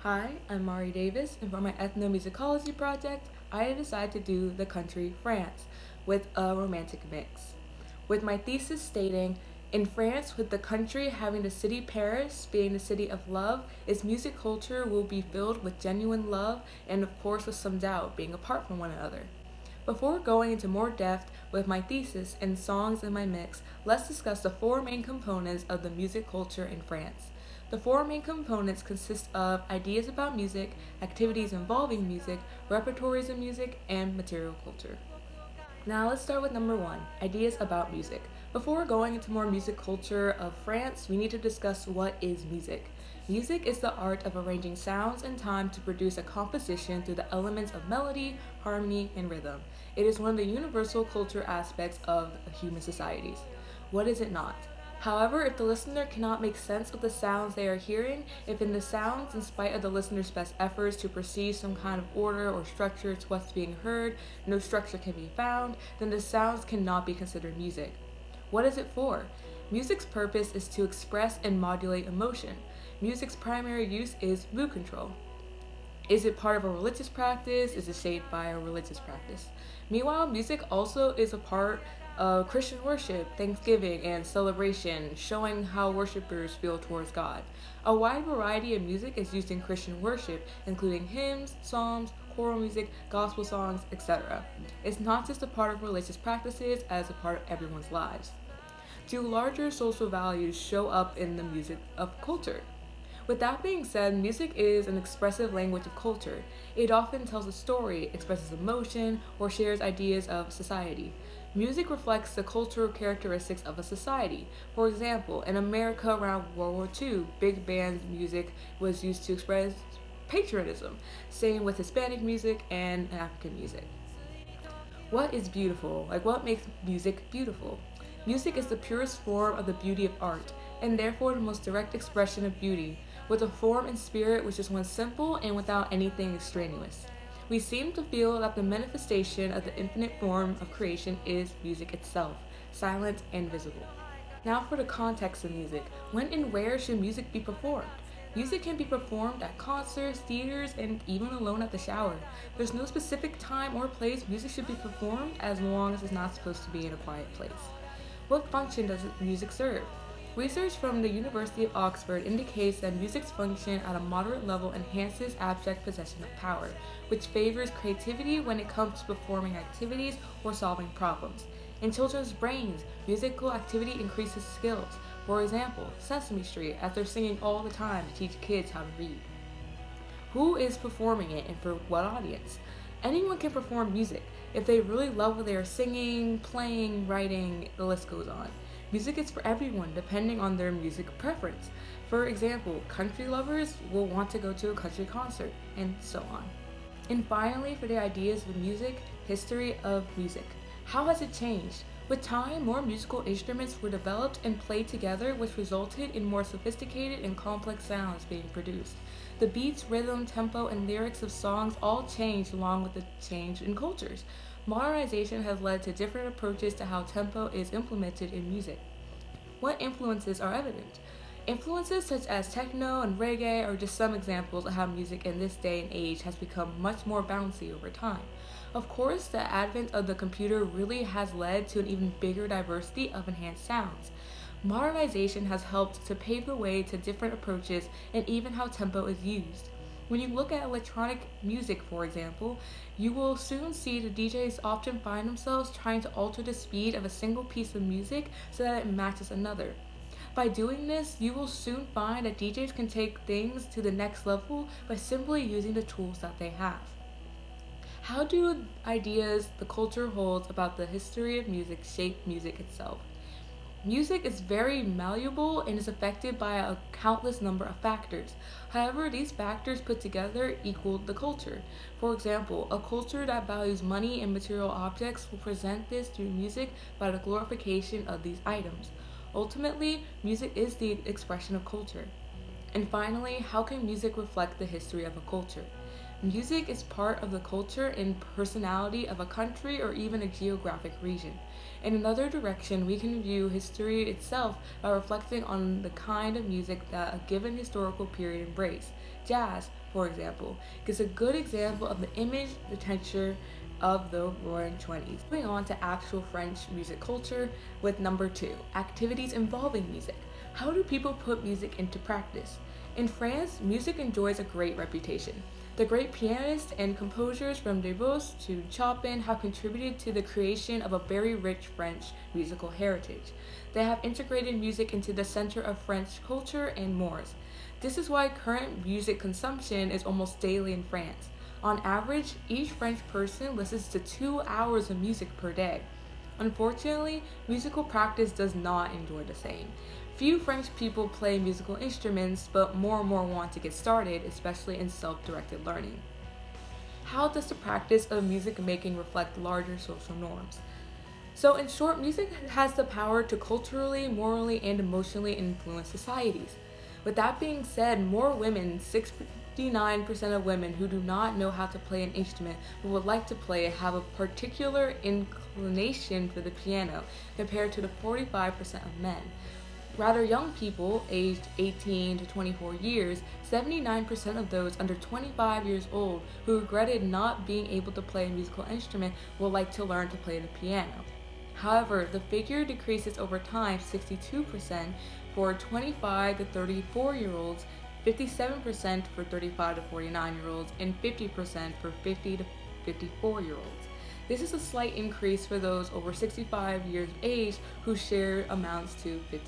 Hi, I'm Mari Davis, and for my ethnomusicology project, I decided to do the country France with a romantic mix. With my thesis stating, in France, with the country having the city Paris being the city of love, its music culture will be filled with genuine love and, of course, with some doubt being apart from one another. Before going into more depth with my thesis and songs in my mix, let's discuss the four main components of the music culture in France. The four main components consist of ideas about music, activities involving music, repertories of music, and material culture. Now let's start with number one, ideas about music. Before going into more music culture of France, we need to discuss what is music. Music is the art of arranging sounds and time to produce a composition through the elements of melody, harmony, and rhythm. It is one of the universal culture aspects of human societies. What is it not? However, if the listener cannot make sense of the sounds they are hearing, if in the sounds, in spite of the listener's best efforts to perceive some kind of order or structure to what's being heard, no structure can be found, then the sounds cannot be considered music. What is it for? Music's purpose is to express and modulate emotion. Music's primary use is mood control. Is it part of a religious practice? Is it shaped by a religious practice? Meanwhile, music also is a part of Christian worship, thanksgiving, and celebration, showing how worshipers feel towards God. A wide variety of music is used in Christian worship, including hymns, psalms, choral music, gospel songs, etc. It's not just a part of religious practices, as a part of everyone's lives. Do larger social values show up in the music of culture? With that being said, music is an expressive language of culture. It often tells a story, expresses emotion, or shares ideas of society. Music reflects the cultural characteristics of a society. For example, in America around World War II, big band music was used to express patriotism. Same with Hispanic music and African music. What is beautiful? What makes music beautiful? Music is the purest form of the beauty of art, and therefore the most direct expression of beauty, with a form and spirit which is one simple and without anything extraneous. We seem to feel that the manifestation of the infinite form of creation is music itself, silent and visible. Now for the context of music. When and where should music be performed? Music can be performed at concerts, theaters, and even alone at the shower. There's no specific time or place music should be performed as long as it's not supposed to be in a quiet place. What function does music serve? Research from the University of Oxford indicates that music's function at a moderate level enhances abstract possession of power, which favors creativity when it comes to performing activities or solving problems. In children's brains, musical activity increases skills. For example, Sesame Street, as they're singing all the time to teach kids how to read. Who is performing it and for what audience? Anyone can perform music if they really love what they are singing, playing, writing, the list goes on. Music is for everyone depending on their music preference. For example, country lovers will want to go to a country concert, and so on. And finally, for the ideas of music, history of music. How has it changed? With time, more musical instruments were developed and played together, which resulted in more sophisticated and complex sounds being produced. The beats, rhythm, tempo, and lyrics of songs all changed along with the change in cultures. Modernization has led to different approaches to how tempo is implemented in music. What influences are evident? Influences such as techno and reggae are just some examples of how music in this day and age has become much more bouncy over time. Of course, the advent of the computer really has led to an even bigger diversity of enhanced sounds. Modernization has helped to pave the way to different approaches and even how tempo is used. When you look at electronic music, for example, you will soon see the DJs often find themselves trying to alter the speed of a single piece of music so that it matches another. By doing this, you will soon find that DJs can take things to the next level by simply using the tools that they have. How do ideas the culture holds about the history of music shape music itself? Music is very malleable and is affected by a countless number of factors. However, these factors put together equal the culture. For example, a culture that values money and material objects will present this through music by the glorification of these items. Ultimately, music is the expression of culture. And finally, how can music reflect the history of a culture? Music is part of the culture and personality of a country or even a geographic region. In another direction, we can view history itself by reflecting on the kind of music that a given historical period embraced. Jazz, for example, gives a good example of the image, the texture of the Roaring Twenties. Moving on to actual French music culture with number 2, activities involving music. How do people put music into practice? In France, music enjoys a great reputation. The great pianists and composers from Debussy to Chopin have contributed to the creation of a very rich French musical heritage. They have integrated music into the center of French culture and mores. This is why current music consumption is almost daily in France. On average, each French person listens to 2 hours of music per day. Unfortunately, musical practice does not enjoy the same. Few French people play musical instruments, but more and more want to get started, especially in self-directed learning. How does the practice of music making reflect larger social norms? So in short, music has the power to culturally, morally, and emotionally influence societies. With that being said, more women, 69% of women who do not know how to play an instrument but would like to play it, have a particular inclination for the piano compared to the 45% of men. Rather young people, aged 18 to 24 years, 79% of those under 25 years old who regretted not being able to play a musical instrument would like to learn to play the piano. However, the figure decreases over time, 62% for 25 to 34-year-olds, 57% for 35 to 49-year-olds, and 50% for 50 to 54-year-olds. This is a slight increase for those over 65 years of age whose share amounts to 56%.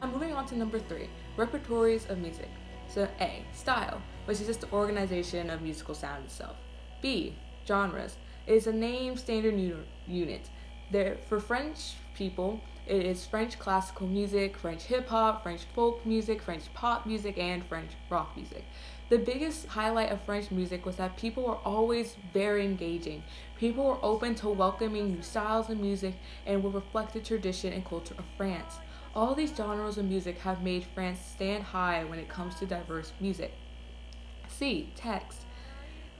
Now moving on to number 3, repertories of music. So A, style, which is just the organization of musical sound itself. B, genres. It is a name standard unit. For French people, it is French classical music, French hip-hop, French folk music, French pop music, and French rock music. The biggest highlight of French music was that people were always very engaging. People were open to welcoming new styles of music and would reflect the tradition and culture of France. All these genres of music have made France stand high when it comes to diverse music. C, text.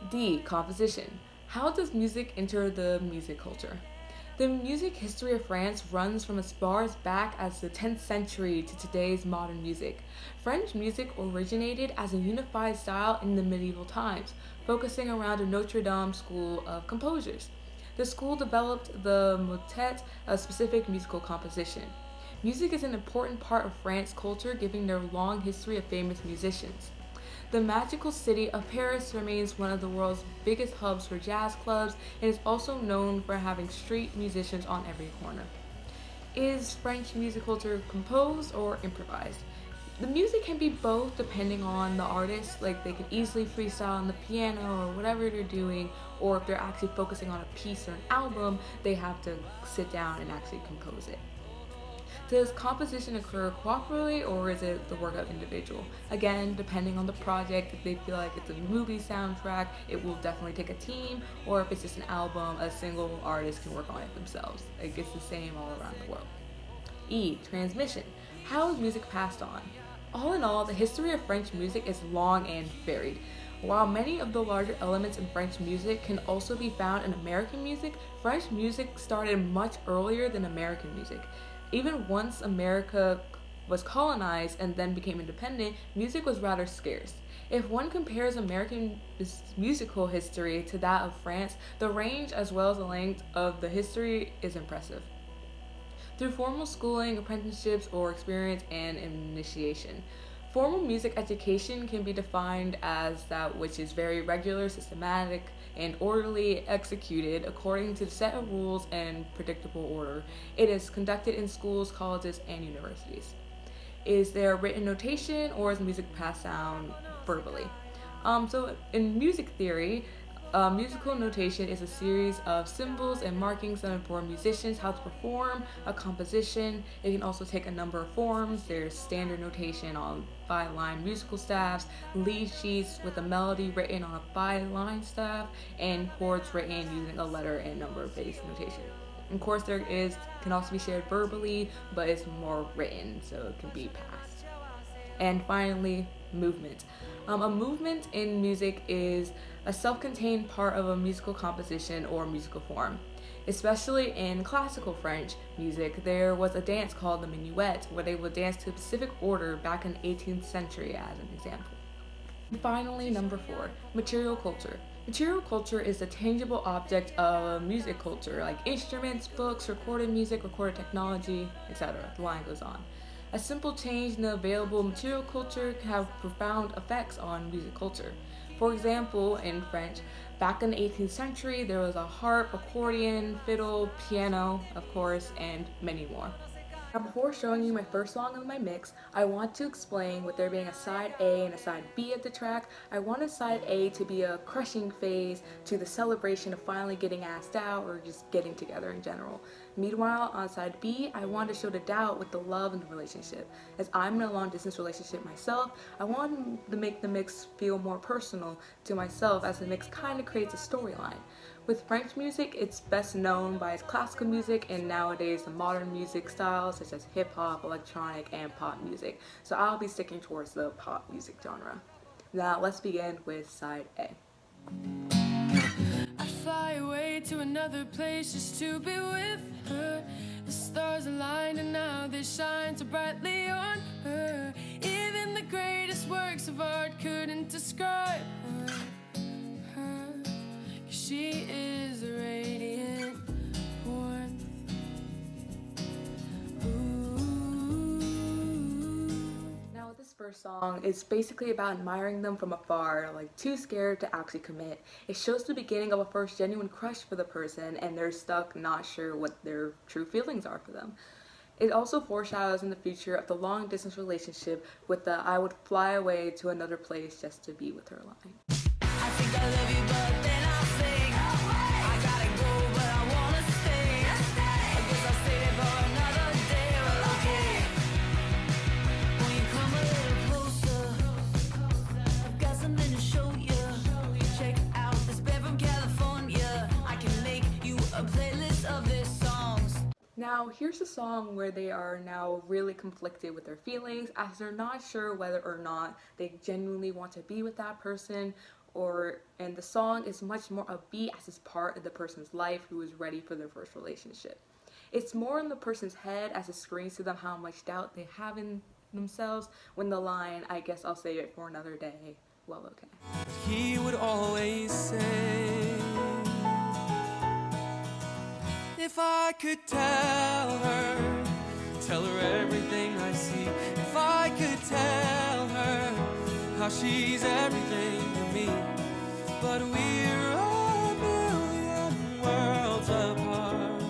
D, composition. How does music enter the music culture? The music history of France runs from as far as back as the 10th century to today's modern music. French music originated as a unified style in the medieval times, focusing around a Notre Dame school of composers. The school developed the motet, a specific musical composition. Music is an important part of France's culture, given their long history of famous musicians. The magical city of Paris remains one of the world's biggest hubs for jazz clubs and is also known for having street musicians on every corner. Is French music culture composed or improvised? The music can be both depending on the artist, like they can easily freestyle on the piano or whatever they're doing, or if they're actually focusing on a piece or an album, they have to sit down and actually compose it. Does composition occur cooperatively or is it the work of individual? Again, depending on the project, if they feel like it's a movie soundtrack, it will definitely take a team, or if it's just an album, a single artist can work on it themselves. Like it's the same all around the world. E, transmission. How is music passed on? All in all, the history of French music is long and varied. While many of the larger elements in French music can also be found in American music, French music started much earlier than American music. Even once America was colonized and then became independent, music was rather scarce. If one compares American musical history to that of France, the range as well as the length of the history is impressive. Through formal schooling, apprenticeships, or experience and initiation. Formal music education can be defined as that which is very regular, systematic, and orderly executed according to the set of rules and predictable order. It is conducted in schools, colleges, and universities. Is there written notation or is music passed down verbally? So in music theory, musical notation is a series of symbols and markings that inform musicians how to perform a composition. It can also take a number of forms. There's standard notation on 5-line musical staffs, lead sheets with a melody written on a 5-line staff, and chords written using a letter and number based notation. Of course, can also be shared verbally, but it's more written, so it can be passed. And finally, movement. A movement in music is a self-contained part of a musical composition or musical form. Especially in classical French music, there was a dance called the minuet, where they would dance to a specific order back in the 18th century, as an example. And finally, number 4, material culture. Material culture is the tangible object of music culture, like instruments, books, recorded music, recorded technology, etc. The line goes on. A simple change in the available material culture can have profound effects on music culture. For example, in French, back in the 18th century, there was a harp, accordion, fiddle, piano, of course, and many more. Now, before showing you my first song of my mix, I want to explain, with there being a side A and a side B of the track, I wanted side A to be a crushing phase to the celebration of finally getting asked out or just getting together in general. Meanwhile, on side B, I wanted to show the doubt with the love in the relationship. As I'm in a long distance relationship myself, I wanted to make the mix feel more personal to myself, as the mix kind of creates a storyline. With French music, it's best known by its classical music and nowadays the modern music styles such as hip hop, electronic, and pop music. So I'll be sticking towards the pop music genre. Now let's begin with side A. I fly away to another place just to be with her. The stars aligned and now they shine so brightly on her. Even the greatest works of art couldn't describe her. She is a radiant warmth. Now this first song is basically about admiring them from afar, like too scared to actually commit. It shows the beginning of a first genuine crush for the person and they're stuck not sure what their true feelings are for them. It also foreshadows in the future of the long distance relationship with the "I would fly away to another place just to be with her" line. I think I love you, but then I'll sing. I gotta go, but I wanna stay. I guess I'll stay there for another day. Well, okay. When you come a little closer, I've got something to show you. Check out this band from California. I can make you a playlist of their songs. Now, here's a song where they are now really conflicted with their feelings, as they're not sure whether or not they genuinely want to be with that person, and the song is much more upbeat as it's part of the person's life who is ready for their first relationship. It's more in the person's head as it screams to them how much doubt they have in themselves when the line, "I guess I'll save it for another day," well, okay. He would always say, if I could tell her everything I see. If I could tell her how she's everything to me. But we're a million worlds apart,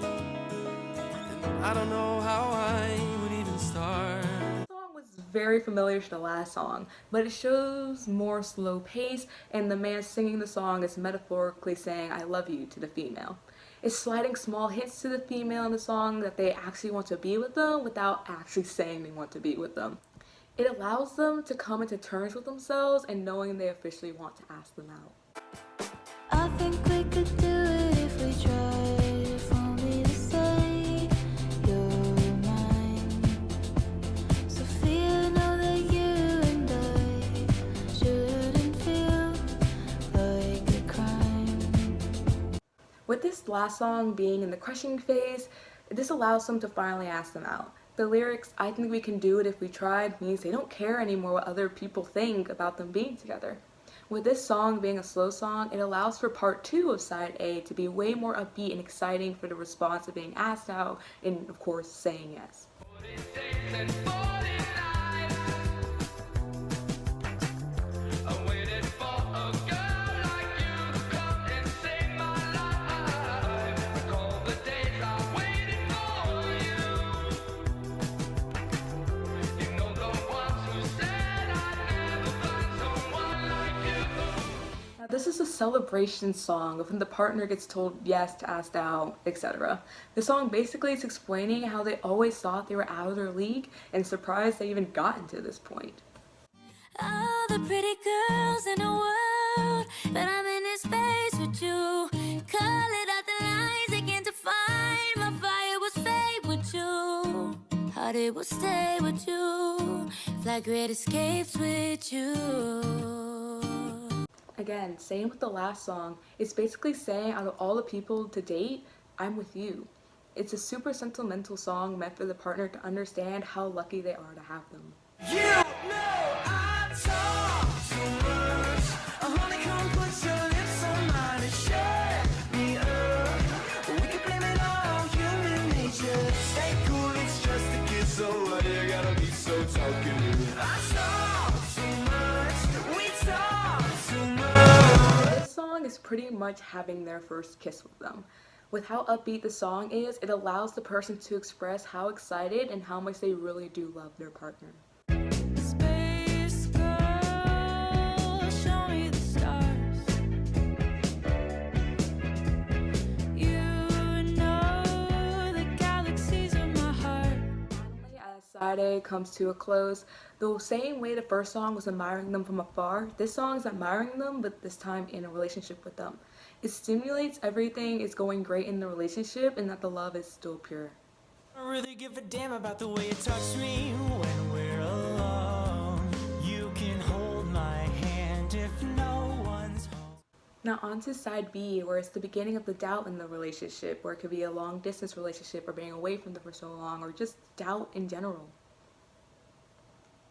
and I don't know how I would even start. The song was very familiar to the last song, but it shows more slow pace, and the man singing the song is metaphorically saying "I love you" to the female. It's sliding small hints to the female in the song that they actually want to be with them without actually saying they want to be with them. It allows them to come into terms with themselves and knowing they officially want to ask them out. I think we could do it if we tried. If only to say you're mine. Sophia, know that you and I shouldn't feel like a crime. With this last song being in the crushing phase, this allows them to finally ask them out. The lyrics, "I think we can do it if we tried," means they don't care anymore what other people think about them being together. With this song being a slow song, it allows for part 2 of side A to be way more upbeat and exciting for the response of being asked out and, of course, saying yes. This is a celebration song of when the partner gets told yes to asked out, etc. The song basically is explaining how they always thought they were out of their league and surprised they even gotten to this point. All the pretty girls in the world, but I'm in this space with you. Call it out the lines again to find my fire will stay with you. Heart it will stay with you. Fly great escapes with you. Again, same with the last song. It's basically saying out of all the people to date, I'm with you. It's a super sentimental song meant for the partner to understand how lucky they are to have them. You know I talk This song is pretty much having their first kiss with them. With how upbeat the song is, it allows the person to express how excited and how much they really do love their partner. Space girl, show me the stars. You know the galaxies are my heart. Finally, as side A comes to a close, the same way the first song was admiring them from afar, this song is admiring them, but this time in a relationship with them. It stimulates everything is going great in the relationship and that the love is still pure. I don't really give a damn about the way you touch me when we're alone. You can hold my hand if no one's home. Now on to side B, where it's the beginning of the doubt in the relationship, where it could be a long distance relationship or being away from them for so long, or just doubt in general.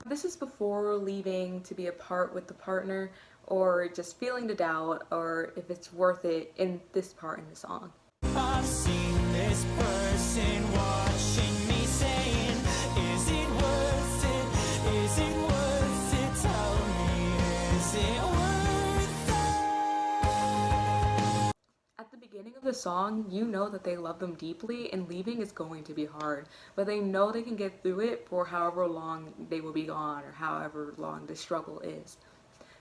This is before leaving to be apart with the partner, or just feeling the doubt, or if it's worth it in this part in the song. I've seen this person watching me saying, is it worth it? Is it worth it? Tell me, is it worth it? At the beginning of the song, you know that they love them deeply and leaving is going to be hard, but they know they can get through it for however long they will be gone or however long the struggle is.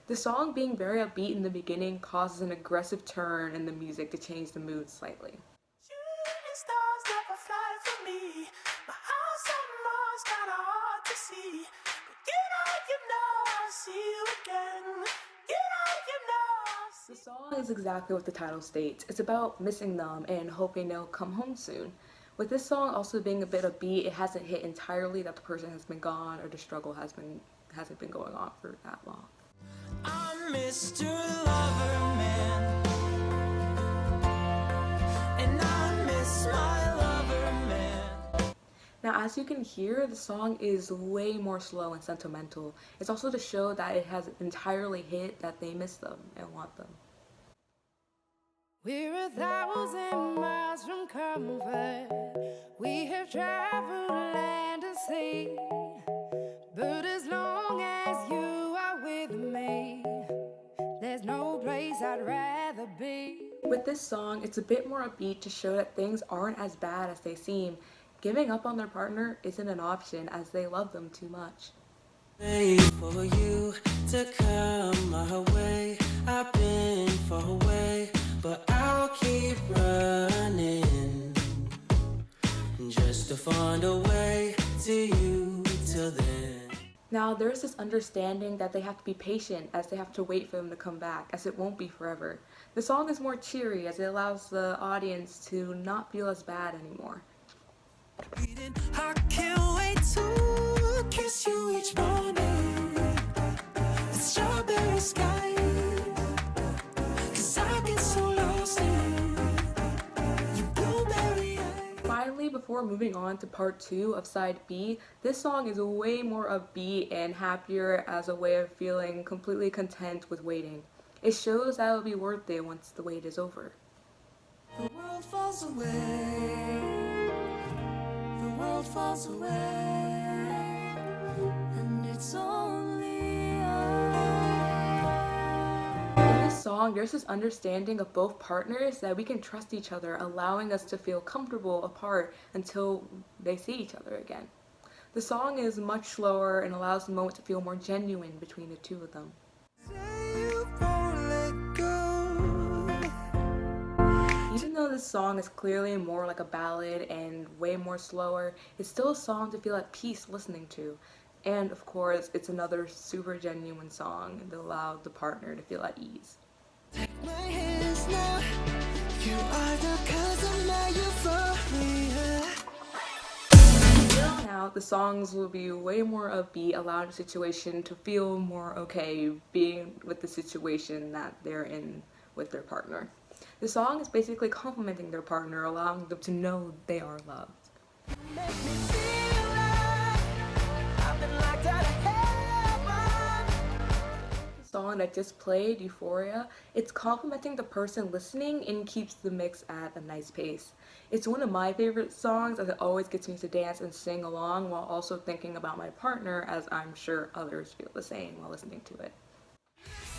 The song being very upbeat in the beginning causes an aggressive turn in the music to change the mood slightly. Shooting stars never fly for me. My house on Mars kinda hard to see. But you know I'll see you again. I'll see. The song is exactly what the title states. It's about missing them and hoping they'll come home soon. With this song also being a bit upbeat, it hasn't hit entirely that the person has been gone or the struggle hasn't been going on for that long. I'm Mr. Loverman, and I miss my Loverman. Now, as you can hear, the song is way more slow and sentimental. It's also to show that it has entirely hit that they miss them and want them. We're 1,000 miles from comfort. We have traveled land and sea. But as long as you are with me, there's no place I'd rather be. With this song, it's a bit more upbeat to show that things aren't as bad as they seem. Giving up on their partner isn't an option as they love them too much. Wait for you to come my way. I've been far away, but I'll keep running just to find a way to you till then. Now, there's this understanding that they have to be patient as they have to wait for them to come back, as it won't be forever. The song is more cheery as it allows the audience to not feel as bad anymore. I can't wait to kiss you each morning. The strawberry sky, 'cause I get so lost in your blueberry eyes. Finally, before moving on to part 2 of side B, this song is way more upbeat and happier as a way of feeling completely content with waiting. It shows that it'll be worth it once the wait is over. The world falls away. The world falls away. And it's only In this song, there's this understanding of both partners that we can trust each other, allowing us to feel comfortable apart until they see each other again. The song is much slower and allows the moment to feel more genuine between the two of them. Even though this song is clearly more like a ballad and way more slower, it's still a song to feel at peace listening to. And of course, it's another super genuine song that allowed the partner to feel at ease. my hands now. You are the cause of my euphoria. Now, the songs will be way more upbeat, allowing the situation to feel more okay being with the situation that they're in with their partner. The song is basically complimenting their partner, allowing them to know they are loved. Make me feel like I've been locked out of heaven. The song that just played, Euphoria, it's complimenting the person listening and keeps the mix at a nice pace. It's one of my favorite songs as it always gets me to dance and sing along while also thinking about my partner, as I'm sure others feel the same while listening to it.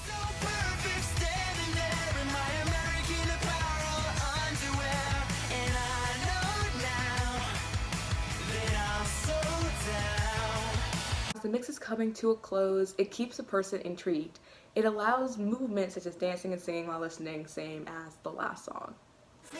So perfect, standing there in my American Apparel underwear, and I know now that I'm so down. As the mix is coming to a close, it keeps the person intrigued. It allows movements such as dancing and singing while listening, same as the last song. Take me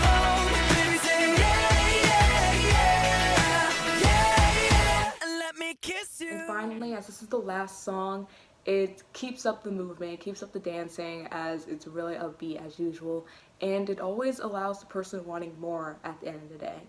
home, baby, say yeah, yeah, yeah, yeah, yeah, and let me kiss you. And finally, as this is the last song, it keeps up the movement, it keeps up the dancing as it's really upbeat as usual, and it always allows the person wanting more at the end of the day.